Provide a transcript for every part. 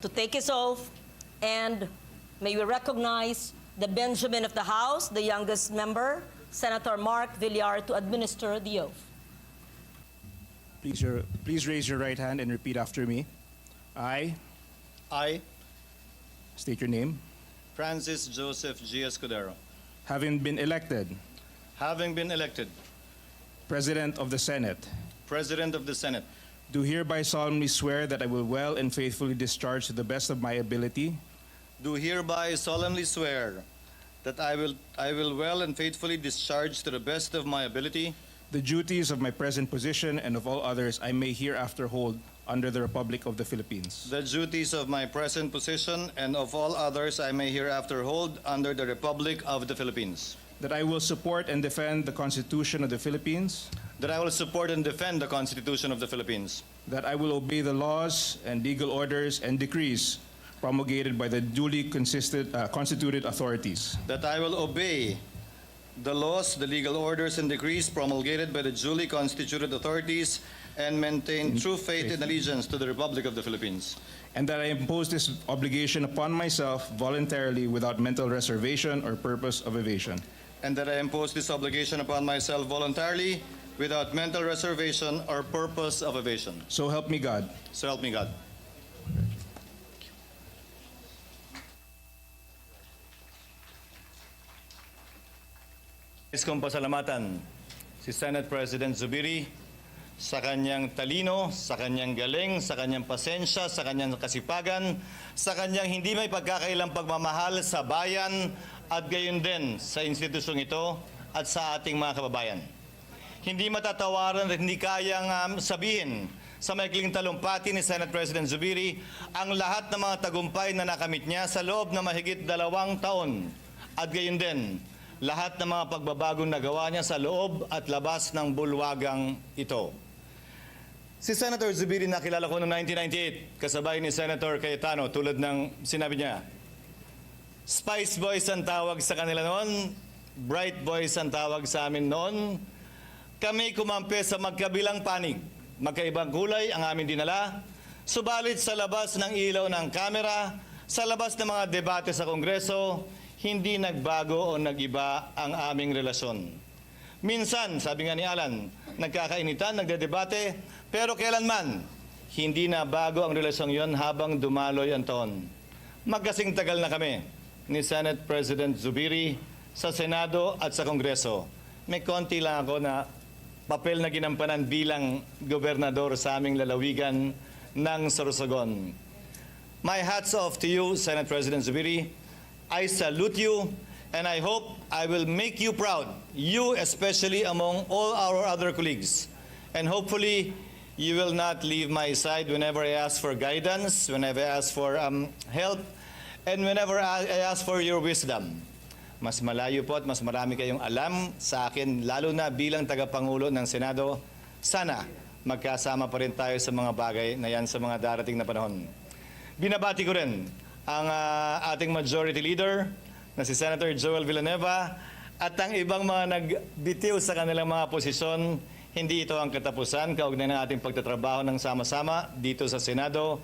to take his oath, and may we recognize the Benjamin of the House, the youngest member, Senator Mark Villar, to administer the oath. Please raise your right hand and repeat after me. I state your name. Francis Joseph G. Escudero, Having been elected having been elected President of the Senate, President of the Senate, do hereby solemnly swear that I will well and faithfully discharge to the best of my ability do hereby solemnly swear that I will well and faithfully discharge to the best of my ability the duties of my present position and of all others I may hereafter hold under the Republic of the Philippines. the duties of my present position and of all others I may hereafter hold under the Republic of the Philippines. That I will support and defend the Constitution of the Philippines. That I will support and defend the Constitution of the Philippines. That I will obey the laws and legal orders and decrees promulgated by the duly constituted authorities. That I will obey the laws, the legal orders, and decrees promulgated by the duly constituted authorities and maintain true faith and allegiance to the Republic of the Philippines. And that I impose this obligation upon myself voluntarily without mental reservation or purpose of evasion. And that I impose this obligation upon myself voluntarily without mental reservation or purpose of evasion. So help me God. So help me God. Nais kong pasalamatan si Senate President Zubiri sa kanyang talino, sa kanyang galing, sa kanyang pasensya, sa kanyang kasipagan, sa kanyang hindi may pagkakailang pagmamahal sa bayan at gayon din sa institusyong ito at sa ating mga kababayan. Hindi matatawaran at hindi kayang sabihin sa maikling talumpati ni Senate President Zubiri ang lahat ng mga tagumpay na nakamit niya sa loob ng mahigit 2 taon at gayon din lahat ng mga pagbabagong nagawa niya sa loob at labas ng bulwagang ito. Si Senator Zubiri nakilala ko noong 1998, kasabay ni Senator Cayetano, tulad ng sinabi niya. Spice Boys ang tawag sa kanila noon, Bright Boys ang tawag sa amin noon. Kami kumampi sa magkabilang panig, magkaibang kulay ang aming dinala, subalit sa labas ng ilaw ng kamera, sa labas ng mga debate sa Kongreso, hindi nagbago o nag-iba ang aming relasyon. Minsan, sabi nga ni Alan, nagkakainitan, nagdedebate, pero kailanman, hindi na bago ang relasyong yon habang dumaloy ang taon. Magkasing tagal na kami ni Senate President Zubiri sa Senado at sa Kongreso. May konti lang ako na papel na ginampanan bilang gobernador sa aming lalawigan ng Sorsogon. My hats off to you, Senate President Zubiri. I salute you, and I hope I will make you proud, you especially among all our other colleagues. And hopefully, you will not leave my side whenever I ask for guidance, whenever I ask for help, and whenever I ask for your wisdom. Mas malayo po at mas marami kayong alam sa akin, lalo na bilang tagapangulo ng Senado. Sana magkasama pa rin tayo sa mga bagay na yan sa mga darating na panahon. Binabati ko rin ang ating Majority Leader na si Senator Joel Villanueva at ang ibang mga nagbitiw sa kanilang mga posisyon. Hindi ito ang katapusan, kaugnay ng ating pagtatrabaho ng sama-sama dito sa Senado.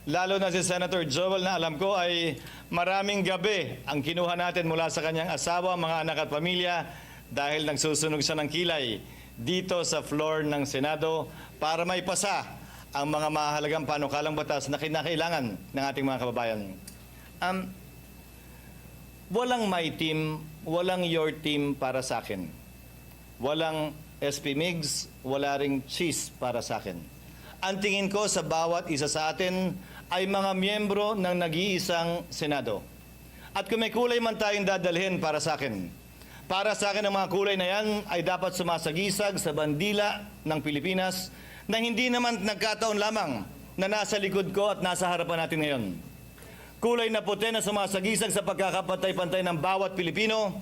Lalo na si Senator Joel na alam ko ay maraming gabi ang kinuha natin mula sa kanyang asawa, mga anak at pamilya dahil nagsusunog siya ng kilay dito sa floor ng Senado para may pasa ang mga mahalagang panukalang batas na kinakailangan ng ating mga kababayan. Walang my team, walang your team para sa akin. Walang SP Migz, wala ring Chiz para sa akin. Ang tingin ko sa bawat isa sa atin ay mga miyembro ng nag-iisang Senado. At kung may kulay man tayong dadalhin para sa akin ang mga kulay na yan ay dapat sumasagisag sa bandila ng Pilipinas na hindi naman nagkataon lamang na nasa likod ko at nasa harapan natin ngayon. Kulay na puti na sumasagisag sa pagkakapantay-pantay ng bawat Pilipino.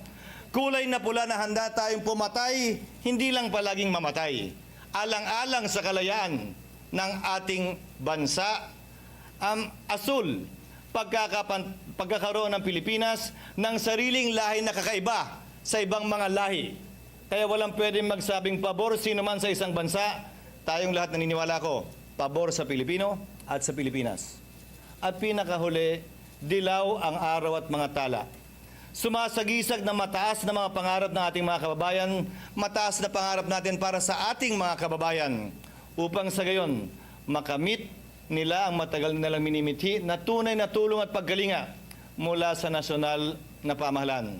Kulay na pula na handa tayong pumatay, hindi lang palaging mamatay. Alang-alang sa kalayaan ng ating bansa. Asul, pagkakaroon ng Pilipinas ng sariling lahi na kakaiba sa ibang mga lahi. Kaya walang pwedeng magsabing pabor sino man sa isang bansa. Tayong lahat naniniwala ko, pabor sa Pilipino at sa Pilipinas. At pinakahuli, dilaw ang araw at mga tala. Sumasagisag na mataas na mga pangarap ng ating mga kababayan, mataas na pangarap natin para sa ating mga kababayan, upang sa gayon, makamit nila ang matagal nilang minimithi na tunay na tulong at paggalinga mula sa nasyonal na pamahalaan.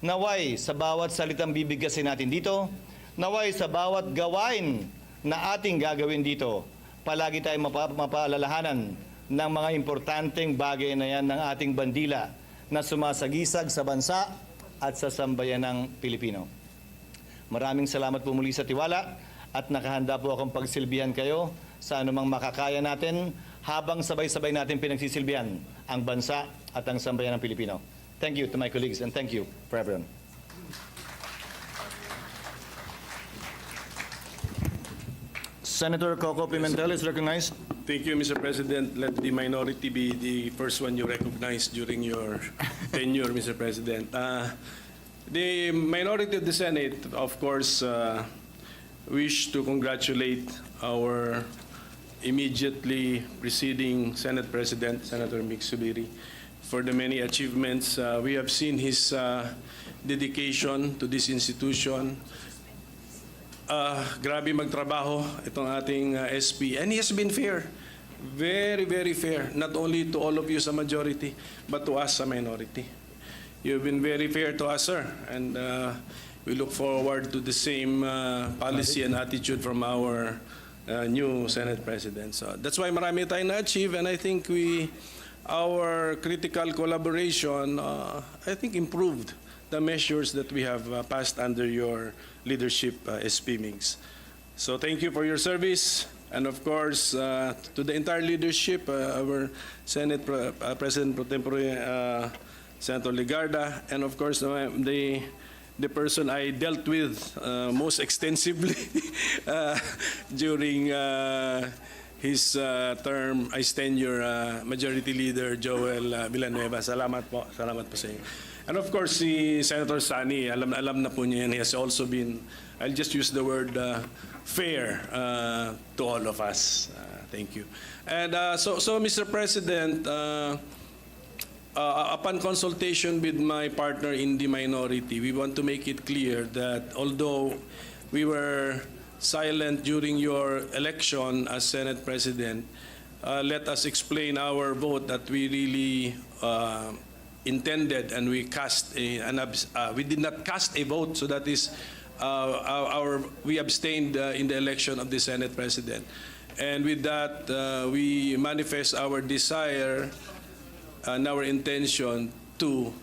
Naway sa bawat salitang bibigkasin natin dito, naway sa bawat gawain na ating gagawin dito, palagi tayong mapaalalahanan ng mga importanteng bagay na yan ng ating bandila na sumasagisag sa bansa at sa sambayanang Pilipino. Maraming salamat po muli sa tiwala at nakahanda po akong pagsilbihan kayo sa anumang makakaya natin habang sabay-sabay natin pinagsisilbihan ang bansa at ang sambayanang Pilipino. Thank you to my colleagues and thank you for everyone. Senator Coco Pimentel is recognized. Thank you, Mr. President. Let the minority be the first one you recognize during your tenure, Mr. President. The minority of the Senate, of course, wish to congratulate our immediately preceding Senate President, Senator Migz Zubiri, for the many achievements. We have seen his dedication to this institution. Grabe magtrabaho itong ating SP. And he has been fair. Very, very fair. Not only to all of you sa majority, but to us sa minority. You've been very fair to us, sir. And we look forward to the same policy and attitude from our new Senate President. So that's why marami tayong na-achieve. And I think our critical collaboration, I think, improved the measures that we have passed under your leadership, SP Migz. So thank you for your service, and of course, to the entire leadership, our Senate President Pro Tempore, Senator Legarda, and of course, the person I dealt with most extensively during his term as tenure, Majority Leader Joel Villanueva. Salamat po sa inyo. And of course, si Senator Sani, alam na po niya yan. He has also been, I'll just use the word fair to all of us. Thank you. And so Mr. President, upon consultation with my partner in the minority, we want to make it clear that although we were silent during your election as Senate President, let us explain our vote that we really intended, and we we did not cast a vote, so that is we abstained in the election of the Senate President. And with that, we manifest our desire and our intention to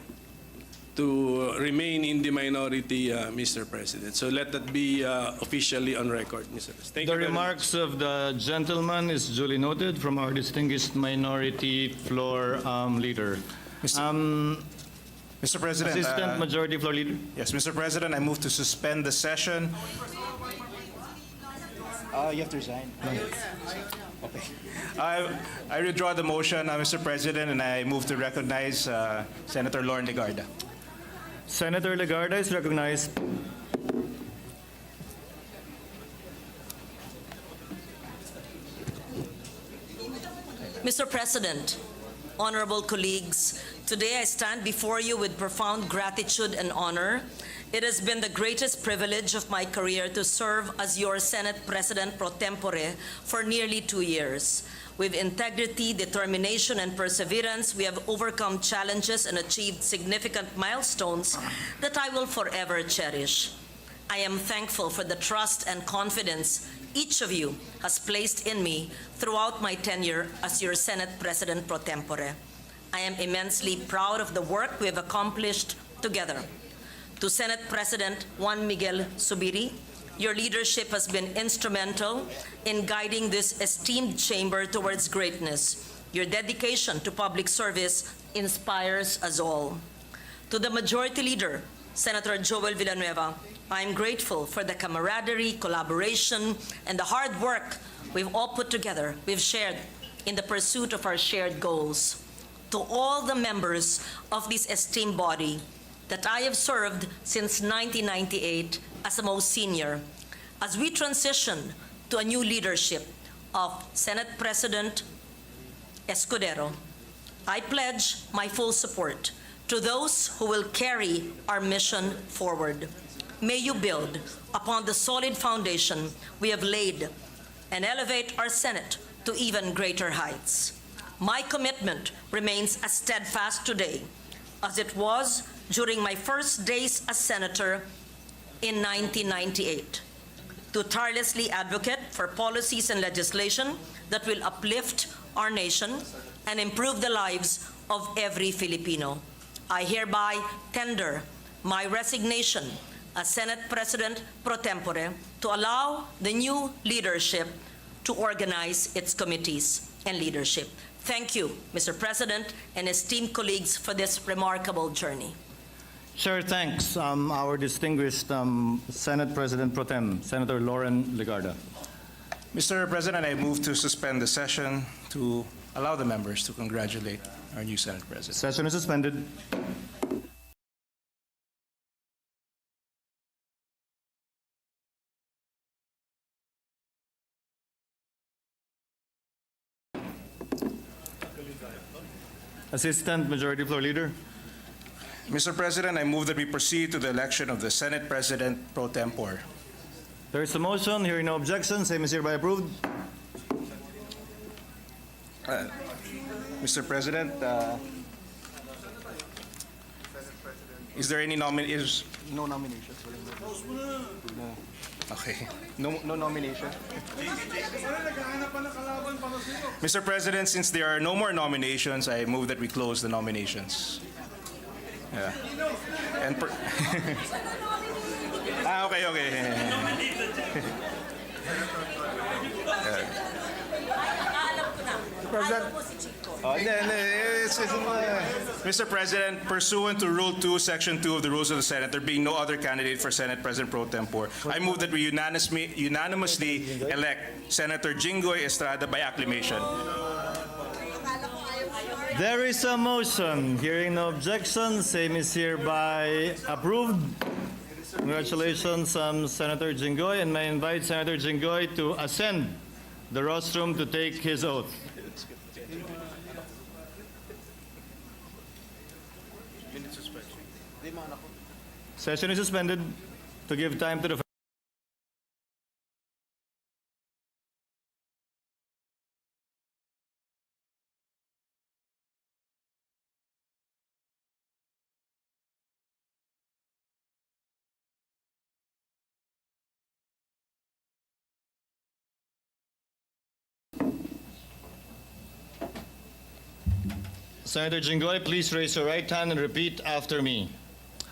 remain in the minority, Mr. President. So let that be officially on record, Mr. President. Thank The you very much. remarks of the gentleman is duly noted from our distinguished minority floor leader. Mr. President, Assistant Majority Floor Leader. yes, Mr. President, I move to suspend the session. You have to resign. Okay. I withdraw the motion, Mr. President, and I move to recognize Senator Lauren Legarda. Senator Legarda is recognized. Mr. President, honorable colleagues, today I stand before you with profound gratitude and honor. It has been the greatest privilege of my career to serve as your Senate President pro tempore for nearly 2 years. With integrity, determination, and perseverance, we have overcome challenges and achieved significant milestones that I will forever cherish. I am thankful for the trust and confidence each of you has placed in me throughout my tenure as your Senate President pro tempore. I am immensely proud of the work we have accomplished together. To Senate President Juan Miguel Zubiri, your leadership has been instrumental in guiding this esteemed chamber towards greatness. Your dedication to public service inspires us all. To the Majority Leader, Senator Joel Villanueva, I am grateful for the camaraderie, collaboration, and the hard work we've all put together, we've shared in the pursuit of our shared goals. To all the members of this esteemed body that I have served since 1998 as the most senior, as we transition to a new leadership, of Senate President Escudero, I pledge my full support to those who will carry our mission forward. May you build upon the solid foundation we have laid and elevate our Senate to even greater heights. My commitment remains as steadfast today as it was during my first days as senator in 1998, to tirelessly advocate for policies and legislation that will uplift our nation and improve the lives of every Filipino. I hereby tender my resignation as Senate President pro tempore to allow the new leadership to organize its committees and leadership. Thank you, Mr. President and esteemed colleagues, for this remarkable journey. Chair thanks our distinguished Senate President Pro Tem, Senator Lauren Legarda. Mr. President, I move to suspend the session to allow the members to congratulate our new Senate President. Session is suspended. Assistant Majority Floor Leader. Mr. President, I move that we proceed to the election of the Senate President pro tempore. There is a motion. Hearing no objection, same is hereby approved. Mr. President, is there any nominations? No nominations. Okay. No nomination. Mr. President, since there are no more nominations, I move that we close the nominations. Yeah. And okay. Mr. President, pursuant to Rule 2, Section 2 of the Rules of the Senate, there being no other candidate for Senate President pro tempore, I move that we unanimously elect Senator Jinggoy Estrada by acclamation. There is a motion. Hearing no objection, same is hereby approved. Congratulations, Senator Jinggoy, and may I invite Senator Jinggoy to ascend the rostrum to take his oath. Session is suspended to give time to the Senator Jinggoy, please raise your right hand and repeat after me.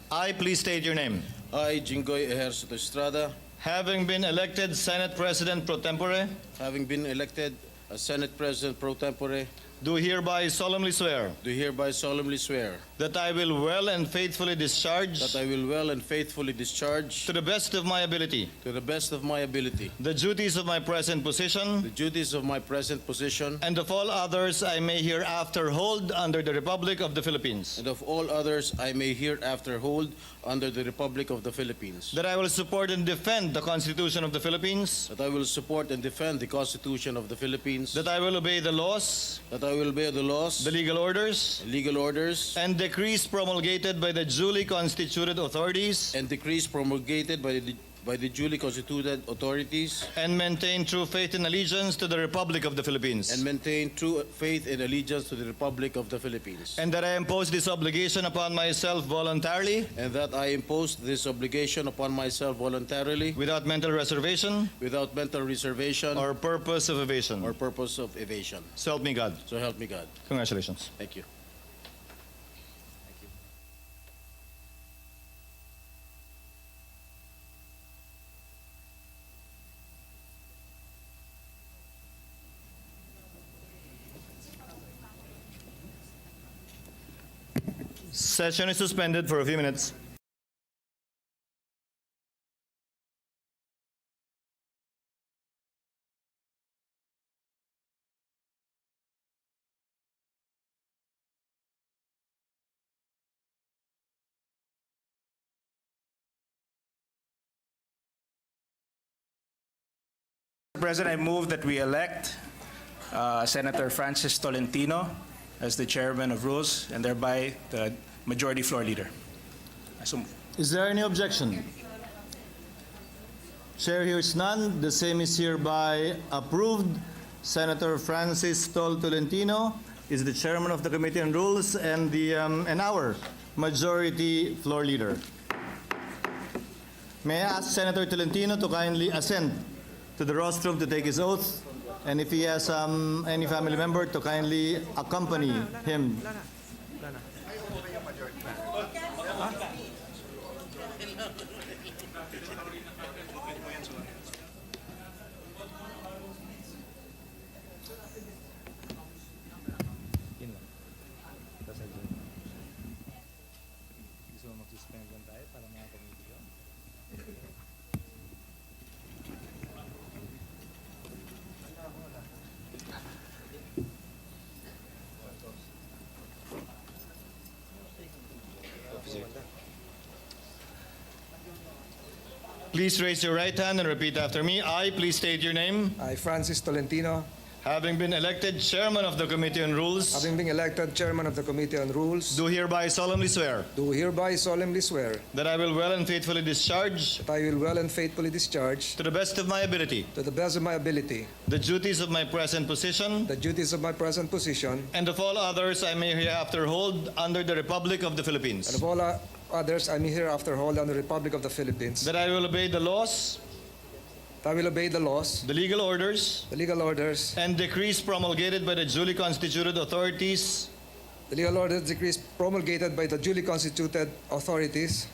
I, please state your name. I, Jinggoy Estrada, Having been elected Senate President pro tempore, having been elected as Senate President pro tempore, do hereby solemnly swear do hereby solemnly swear that I will well and faithfully discharge that I will well and faithfully discharge, to the best of my ability, to the best of my ability, the duties of my present the position duties of my present position, and of all others I may hereafter hold under the Republic of the Philippines. and of all others I may hereafter hold under the Republic of the Philippines. That I will support and defend the Constitution of the Philippines. That I will support and defend the Constitution of the Philippines. That I will obey the laws, That I will obey the laws, the legal orders, legal orders, and decrees promulgated by the duly constituted authorities, and decrees promulgated by the duly constituted authorities, and maintain true faith and allegiance to the Republic of the Philippines. and maintain true faith and allegiance to the Republic of the Philippines. And that I impose this obligation upon myself voluntarily, And that I impose this obligation upon myself voluntarily, without mental reservation without mental reservation or purpose of evasion. or purpose of evasion. So help me God. So help me God. Congratulations. Thank you. Session is suspended for a few minutes. President, I move that we elect Senator Francis Tolentino as the chairman of Rules and thereby the majority floor leader. I so move. Is there any objection? Chair hears none. The same is hereby approved. Senator Francis Tolentino is the chairman of the Committee on Rules and our majority floor leader. May I ask Senator Tolentino to kindly ascend to the rostrum to take his oath, and if he has any family member to kindly accompany him. Please raise your right hand and repeat after me. I, please state your name. I, Francis Tolentino, Having been elected chairman of the Committee on Rules, having been elected chairman of the Committee on Rules, do hereby solemnly swear do hereby solemnly swear that I will well and faithfully discharge, that I will well and faithfully discharge, to the best of my ability, to the best of my ability, the duties of my present position the duties of my present position, and of all others I may hereafter hold under the Republic of the and Philippines. of all others I may hereafter hold under the Republic of the Philippines, That I will obey the laws, that I will obey the laws, the legal orders, the legal orders, and decrees promulgated by the duly constituted authorities the legal orders, decrees promulgated by the duly constituted authorities,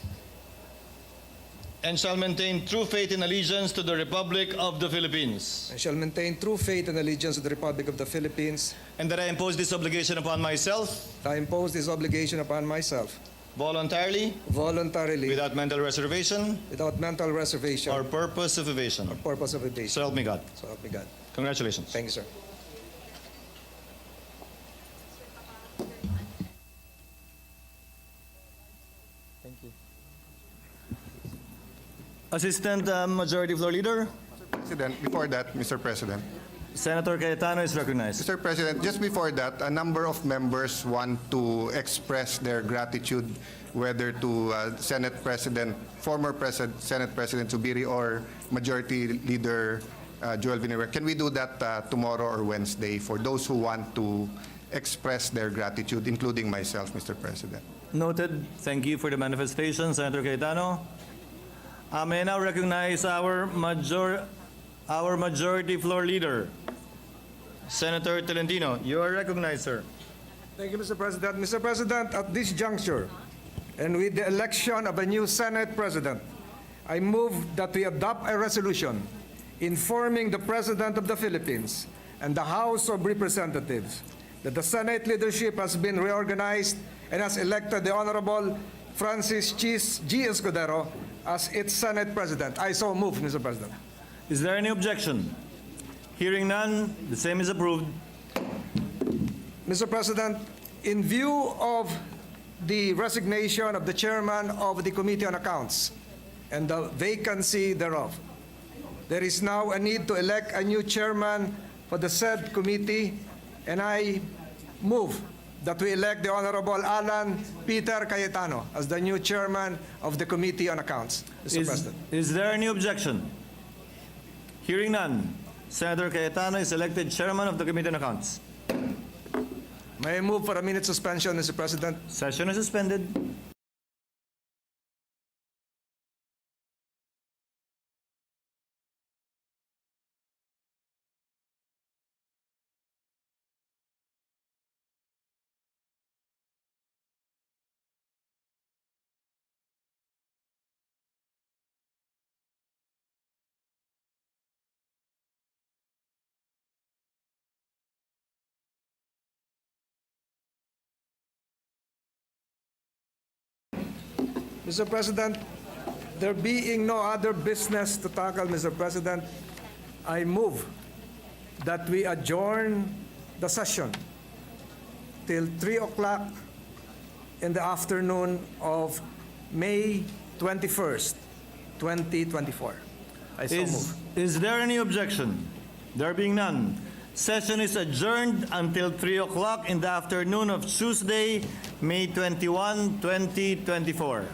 and shall maintain true faith and allegiance to the Republic of the Philippines. and shall maintain true faith and allegiance to the Republic of the Philippines. And that I impose this obligation upon myself That I impose this obligation upon myself voluntarily, voluntarily, without mental reservation without mental reservation or purpose of evasion. or purpose of evasion. So help me God. So help me God. Congratulations. Thank you, sir. Assistant Majority Floor Leader, President, before that, Mr. President. Senator Cayetano is recognized. Mr. President, just before that, a number of members want to express their gratitude, whether to Senate President, Senate President Zubiri or Majority Leader Joel Villanueva. Can we do that tomorrow or Wednesday for those who want to express their gratitude, including myself, Mr. President? Noted. Thank you for the manifestation, Senator Cayetano. I may now recognize our Majority Floor Leader, Senator Tolentino. You are recognized, sir. Thank you, Mr. President. Mr. President, at this juncture, and with the election of a new Senate President, I move that we adopt a resolution informing the President of the Philippines and the House of Representatives that the Senate leadership has been reorganized and has elected the Honorable Francis Chiz Escudero as its Senate President. I so move, Mr. President. Is there any objection? Hearing none, the same is approved. Mr. President, in view of the resignation of the chairman of the Committee on Accounts and the vacancy thereof, there is now a need to elect a new chairman for the said committee, and I move that we elect the Honorable Alan Peter Cayetano as the new chairman of the Committee on Accounts. Mr. President. Is there any objection? Hearing none, Senator Cayetano is elected chairman of the Committee on Accounts. May I move for a minute suspension, Mr. President? Session is suspended. Mr. President, there being no other business to tackle, Mr. President, I move that we adjourn the session till 3 o'clock in the afternoon of May 21st, 2024. I so move. Is there any objection? There being none, session is adjourned until 3 o'clock in the afternoon of Tuesday, May 21, 2024.